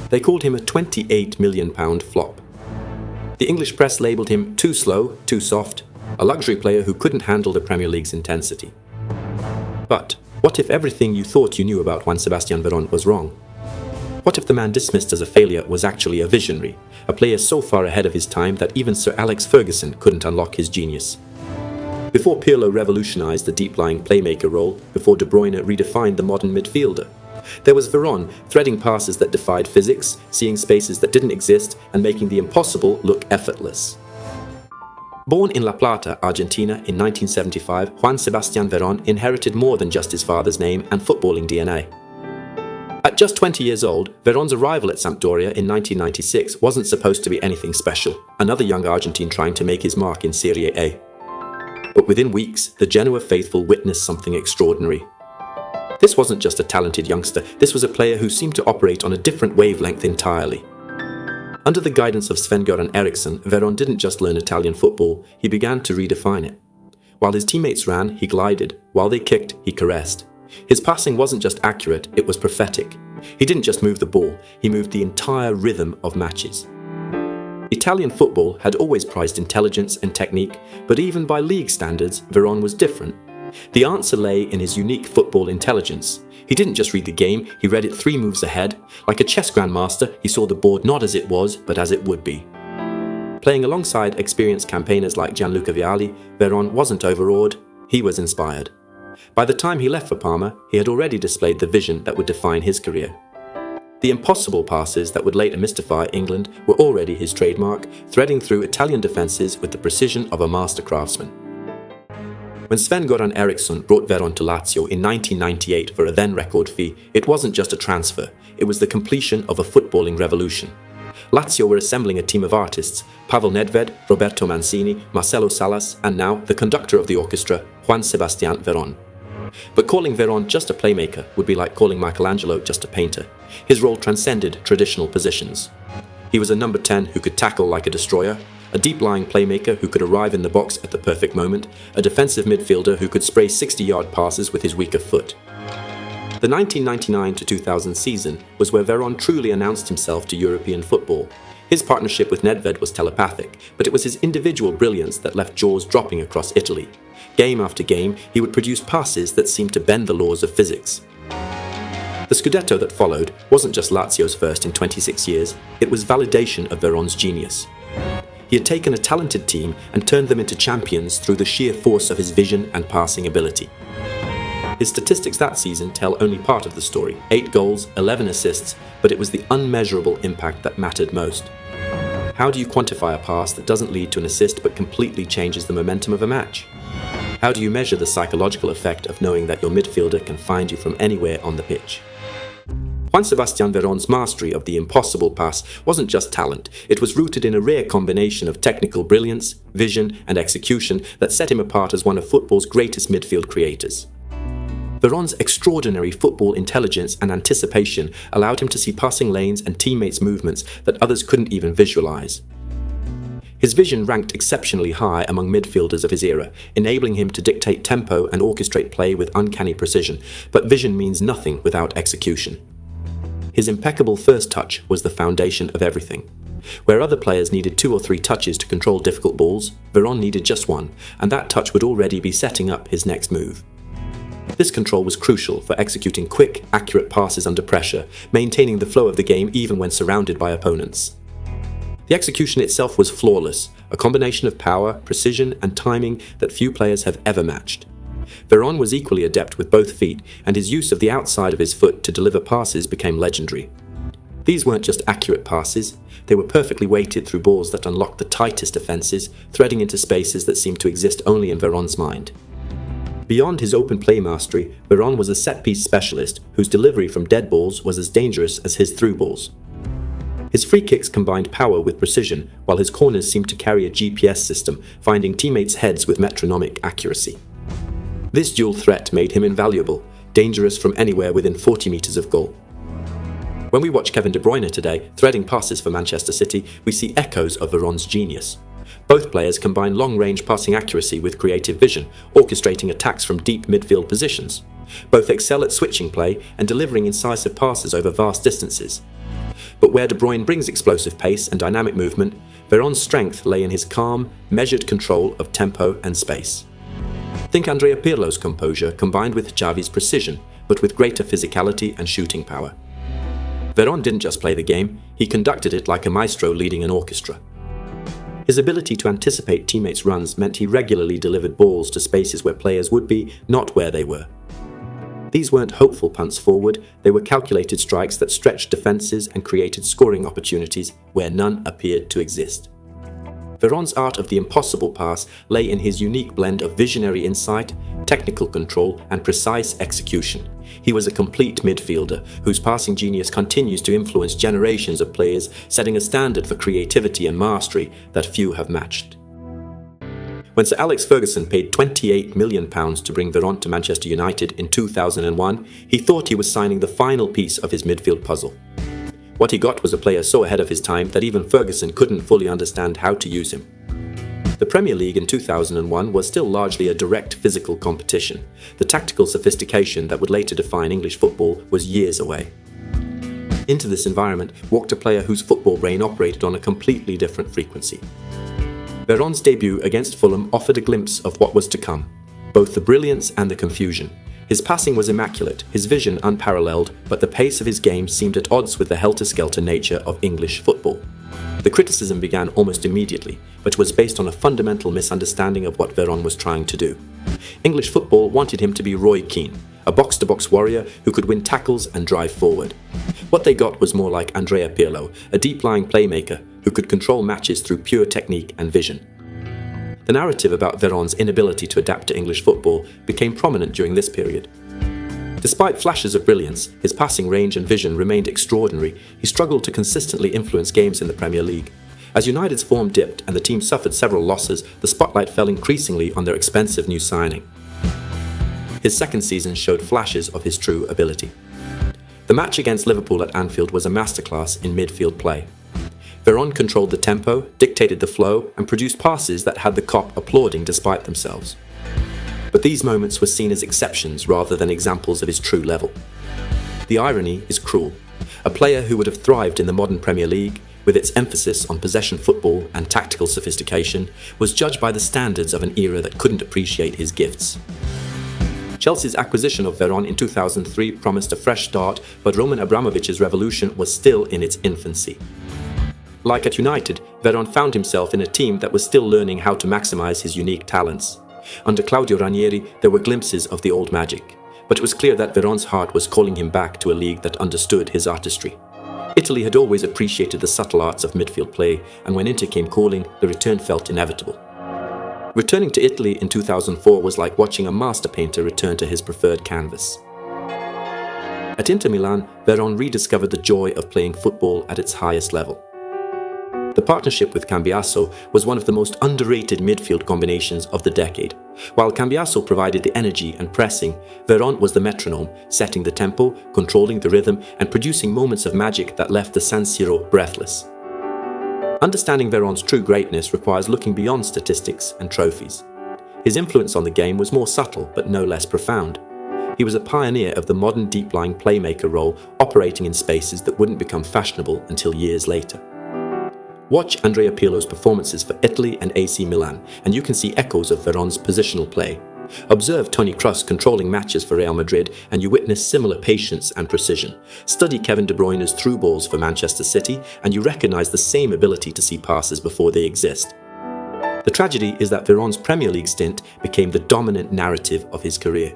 They called him a £28 million flop. The English press labelled him too slow, too soft, a luxury player who couldn't handle the Premier League's intensity. But what if everything you thought you knew about Juan Sebastian Veron was wrong? What if the man dismissed as a failure was actually a visionary, a player so far ahead of his time that even Sir Alex Ferguson couldn't unlock his genius? Before Pirlo revolutionised the deep-lying playmaker role, before De Bruyne redefined the modern midfielder, there was Veron threading passes that defied physics, seeing spaces that didn't exist, and making the impossible look effortless. Born in La Plata, Argentina in 1975, Juan Sebastian Veron inherited more than just his father's name and footballing DNA. At just 20 years old, Veron's arrival at Sampdoria in 1996 wasn't supposed to be anything special, another young Argentine trying to make his mark in Serie A. But within weeks, the Genoa faithful witnessed something extraordinary. This wasn't just a talented youngster, this was a player who seemed to operate on a different wavelength entirely. Under the guidance of Sven-Göran Eriksson, Veron didn't just learn Italian football, he began to redefine it. While his teammates ran, he glided. While they kicked, he caressed. His passing wasn't just accurate, it was prophetic. He didn't just move the ball, he moved the entire rhythm of matches. Italian football had always prized intelligence and technique, but even by league standards, Veron was different. The answer lay in his unique football intelligence. He didn't just read the game, he read it 3 moves ahead. Like a chess grandmaster, he saw the board not as it was, but as it would be. Playing alongside experienced campaigners like Gianluca Vialli, Veron wasn't overawed, he was inspired. By the time he left for Parma, he had already displayed the vision that would define his career. The impossible passes that would later mystify England were already his trademark, threading through Italian defences with the precision of a master craftsman. When Sven-Göran Eriksson brought Veron to Lazio in 1998 for a then-record fee, it wasn't just a transfer, it was the completion of a footballing revolution. Lazio were assembling a team of artists: Pavel Nedved, Roberto Mancini, Marcelo Salas, and now the conductor of the orchestra, Juan Sebastian Veron. But calling Veron just a playmaker would be like calling Michelangelo just a painter. His role transcended traditional positions. He was a number 10 who could tackle like a destroyer, a deep-lying playmaker who could arrive in the box at the perfect moment, a defensive midfielder who could spray 60-yard passes with his weaker foot. The 1999-2000 season was where Veron truly announced himself to European football. His partnership with Nedved was telepathic, but it was his individual brilliance that left jaws dropping across Italy. Game after game, he would produce passes that seemed to bend the laws of physics. The Scudetto that followed wasn't just Lazio's first in 26 years, it was validation of Veron's genius. He had taken a talented team and turned them into champions through the sheer force of his vision and passing ability. His statistics that season tell only part of the story: 8 goals, 11 assists, but it was the unmeasurable impact that mattered most. How do you quantify a pass that doesn't lead to an assist but completely changes the momentum of a match? How do you measure the psychological effect of knowing that your midfielder can find you from anywhere on the pitch? Juan Sebastian Veron's mastery of the impossible pass wasn't just talent, it was rooted in a rare combination of technical brilliance, vision, and execution that set him apart as one of football's greatest midfield creators. Veron's extraordinary football intelligence and anticipation allowed him to see passing lanes and teammates' movements that others couldn't even visualize. His vision ranked exceptionally high among midfielders of his era, enabling him to dictate tempo and orchestrate play with uncanny precision, but vision means nothing without execution. His impeccable first touch was the foundation of everything. Where other players needed 2 or 3 touches to control difficult balls, Veron needed just one, and that touch would already be setting up his next move. This control was crucial for executing quick, accurate passes under pressure, maintaining the flow of the game even when surrounded by opponents. The execution itself was flawless, a combination of power, precision, and timing that few players have ever matched. Veron was equally adept with both feet, and his use of the outside of his foot to deliver passes became legendary. These weren't just accurate passes, they were perfectly weighted through balls that unlocked the tightest defenses, threading into spaces that seemed to exist only in Veron's mind. Beyond his open play mastery, Veron was a set-piece specialist whose delivery from dead balls was as dangerous as his through balls. His free kicks combined power with precision, while his corners seemed to carry a GPS system, finding teammates' heads with metronomic accuracy. This dual threat made him invaluable, dangerous from anywhere within 40 metres of goal. When we watch Kevin De Bruyne today, threading passes for Manchester City, we see echoes of Veron's genius. Both players combine long-range passing accuracy with creative vision, orchestrating attacks from deep midfield positions. Both excel at switching play and delivering incisive passes over vast distances. But where De Bruyne brings explosive pace and dynamic movement, Veron's strength lay in his calm, measured control of tempo and space. Think Andrea Pirlo's composure combined with Xavi's precision, but with greater physicality and shooting power. Veron didn't just play the game, he conducted it like a maestro leading an orchestra. His ability to anticipate teammates' runs meant he regularly delivered balls to spaces where players would be, not where they were. These weren't hopeful punts forward, they were calculated strikes that stretched defences and created scoring opportunities where none appeared to exist. Veron's art of the impossible pass lay in his unique blend of visionary insight, technical control, and precise execution. He was a complete midfielder whose passing genius continues to influence generations of players, setting a standard for creativity and mastery that few have matched. When Sir Alex Ferguson paid £28 million to bring Veron to Manchester United in 2001, he thought he was signing the final piece of his midfield puzzle. What he got was a player so ahead of his time that even Ferguson couldn't fully understand how to use him. The Premier League in 2001 was still largely a direct physical competition. The tactical sophistication that would later define English football was years away. Into this environment walked a player whose football brain operated on a completely different frequency. Veron's debut against Fulham offered a glimpse of what was to come, both the brilliance and the confusion. His passing was immaculate, his vision unparalleled, but the pace of his game seemed at odds with the helter-skelter nature of English football. The criticism began almost immediately, but was based on a fundamental misunderstanding of what Veron was trying to do. English football wanted him to be Roy Keane, a box-to-box warrior who could win tackles and drive forward. What they got was more like Andrea Pirlo, a deep-lying playmaker who could control matches through pure technique and vision. The narrative about Veron's inability to adapt to English football became prominent during this period. Despite flashes of brilliance, his passing range and vision remained extraordinary. He struggled to consistently influence games in the Premier League. As United's form dipped and the team suffered several losses, the spotlight fell increasingly on their expensive new signing. His second season showed flashes of his true ability. The match against Liverpool at Anfield was a masterclass in midfield play. Veron controlled the tempo, dictated the flow, and produced passes that had the Kop applauding despite themselves. But these moments were seen as exceptions rather than examples of his true level. The irony is cruel. A player who would have thrived in the modern Premier League, with its emphasis on possession football and tactical sophistication, was judged by the standards of an era that couldn't appreciate his gifts. Chelsea's acquisition of Veron in 2003 promised a fresh start, but Roman Abramovich's revolution was still in its infancy. Like at United, Veron found himself in a team that was still learning how to maximize his unique talents. Under Claudio Ranieri, there were glimpses of the old magic, but it was clear that Veron's heart was calling him back to a league that understood his artistry. Italy had always appreciated the subtle arts of midfield play, and when Inter came calling, the return felt inevitable. Returning to Italy in 2004 was like watching a master painter return to his preferred canvas. At Inter Milan, Veron rediscovered the joy of playing football at its highest level. The partnership with Cambiaso was one of the most underrated midfield combinations of the decade. While Cambiaso provided the energy and pressing, Veron was the metronome, setting the tempo, controlling the rhythm, and producing moments of magic that left the San Siro breathless. Understanding Veron's true greatness requires looking beyond statistics and trophies. His influence on the game was more subtle but no less profound. He was a pioneer of the modern deep-lying playmaker role, operating in spaces that wouldn't become fashionable until years later. Watch Andrea Pirlo's performances for Italy and AC Milan, and you can see echoes of Veron's positional play. Observe Toni Kroos controlling matches for Real Madrid, and you witness similar patience and precision. Study Kevin De Bruyne's through balls for Manchester City, and you recognize the same ability to see passes before they exist. The tragedy is that Veron's Premier League stint became the dominant narrative of his career.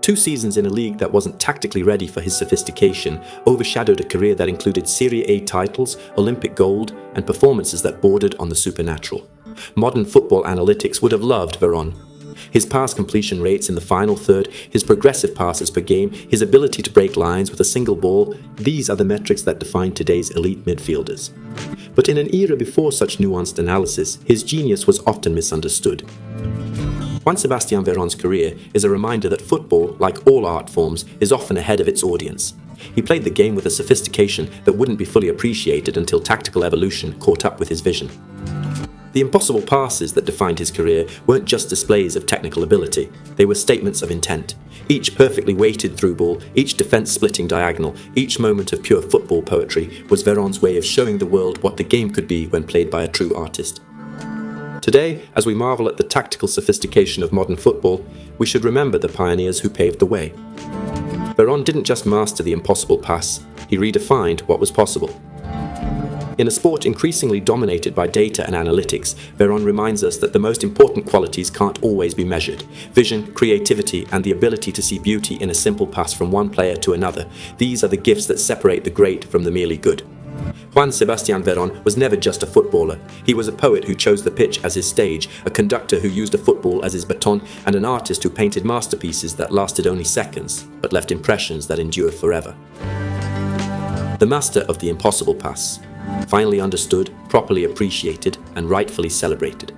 2 seasons in a league that wasn't tactically ready for his sophistication overshadowed a career that included Serie A titles, Olympic gold, and performances that bordered on the supernatural. Modern football analytics would have loved Veron. His pass completion rates in the final third, his progressive passes per game, his ability to break lines with a single ball, these are the metrics that define today's elite midfielders. But in an era before such nuanced analysis, his genius was often misunderstood. Juan Sebastian Veron's career is a reminder that football, like all art forms, is often ahead of its audience. He played the game with a sophistication that wouldn't be fully appreciated until tactical evolution caught up with his vision. The impossible passes that defined his career weren't just displays of technical ability, they were statements of intent. Each perfectly weighted through ball, each defence-splitting diagonal, each moment of pure football poetry was Veron's way of showing the world what the game could be when played by a true artist. Today, as we marvel at the tactical sophistication of modern football, we should remember the pioneers who paved the way. Veron didn't just master the impossible pass, he redefined what was possible. In a sport increasingly dominated by data and analytics, Veron reminds us that the most important qualities can't always be measured. Vision, creativity, and the ability to see beauty in a simple pass from one player to another, these are the gifts that separate the great from the merely good. Juan Sebastian Veron was never just a footballer. He was a poet who chose the pitch as his stage, a conductor who used a football as his baton, and an artist who painted masterpieces that lasted only seconds, but left impressions that endure forever. The master of the impossible pass, finally understood, properly appreciated, and rightfully celebrated.